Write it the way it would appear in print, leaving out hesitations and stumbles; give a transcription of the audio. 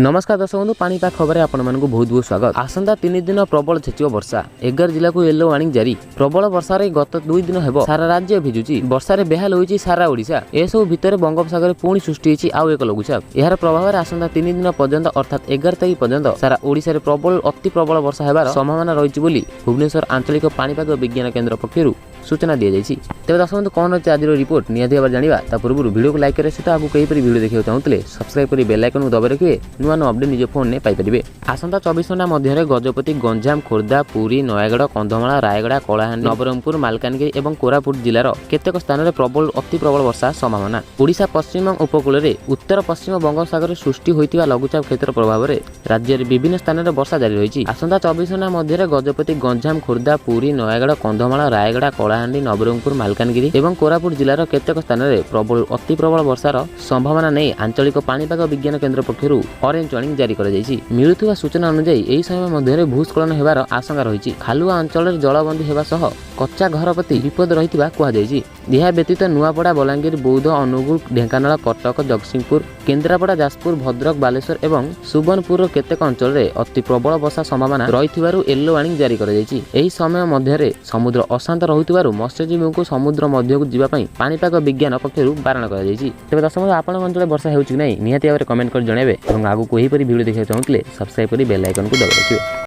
नमस्कार दर्शक बंधु पाणीपाग खबर आपण मानक बहुत बहुत स्वागत। आसंता 3 दिन प्रबल छेचिव वर्षा 11 जिला को येलो वार्निंग जारी। प्रबल वर्षा रे गत 2 दिन हेबो सारा राज्य भिजुची। वर्षा रे बेहाल होईची सारा ओडिशा। ए सब भितर बंगोपसागर पुणी सृष्टि होईची आउ एक लघुचाप। एहार प्रभाव रे आसंता 3 दिन पर्यंत अर्थात 11 तारिख पर्यंत सारा ओडिशा रे प्रबल अति प्रबल वर्षा हेबार संभावना रहिची बोली भुवनेश्वर आंचलिक पाणीपाग विज्ञान केन्द्र पक्षरु सूचना दी जाइए। तेज दर्शक बंधु कौन अच्छे आज रिपोर्ट निहाती भाव जाना ता पूर्व वीडियो को लाइक करें सहित आपको कई वीडियो देखा चाहते सब्सक्राइब कर बेल आइकन को दबाई रखिए नुआ नुआ अपडेट निज फोन में पाइपर। आसंता 24 घंटा मध्य गजपति गंजाम खोर्धा पुरी नयागढ़ कंधमाल रायगड़ा कलाहांडी नवरंगपुर मालकानगिरी और कोरापुट जिलार केतेक स्थान में प्रबल अति प्रबल वर्षा संभावना। ओडिशा पश्चिम उपकूल में उत्तर पश्चिम बंगोपसागर सृष्टि होता लघुचाप क्षेत्र प्रभाव में राज्य में विभिन्न स्थान में वर्षा जारी रही। आसंता 24 घंटा मध्य गजपति गंजाम खोर्धा पुरी नयागढ़ कंधमाल रायगड़ा कलाहांडी नवरंगपुर मालकानगिरी और कोरापुट जिलार केतेक स्थान में प्रबल अति प्रबल वर्षार संभावना नहीं आंचलिक पाणीपाग विज्ञान केन्द्र पक्षर ऑरेंज वार्निंग जारी कर मिलुवा सूचना अनुसार यही समय मध्य भूस्खलन होबार आशंका रही। खालुआ अंचल जलबंदी होगा सह कच्चा घर प्रति विपद रही कहुई। यह व्यतीत नुआपड़ा बलांगीर बौद्ध अनुगुल ढेंकानाल कटक जगतसिंहपुर केन्द्रापड़ा जाजपुर भद्रक बालेश्वर और सुवर्णपुर केतेक अंचल में अति प्रबल वर्षा संभावना रही येलो वार्निंग जारी कर समय मध्य समुद्र अशांत रहुथिबारु मत्स्यजीवी को समुद्र मध्य को जावाई पाणीपाग विज्ञान पक्षर बारण कर। तेज दर्शक आपण अंचल वर्षा होछि कि नहीं निहाती भाव कमेंट कर जणाइबे और आगु को भिडियो देखा चाहूँगे सब्सक्राइब कर बेल आइकन को दबाइ रखिए।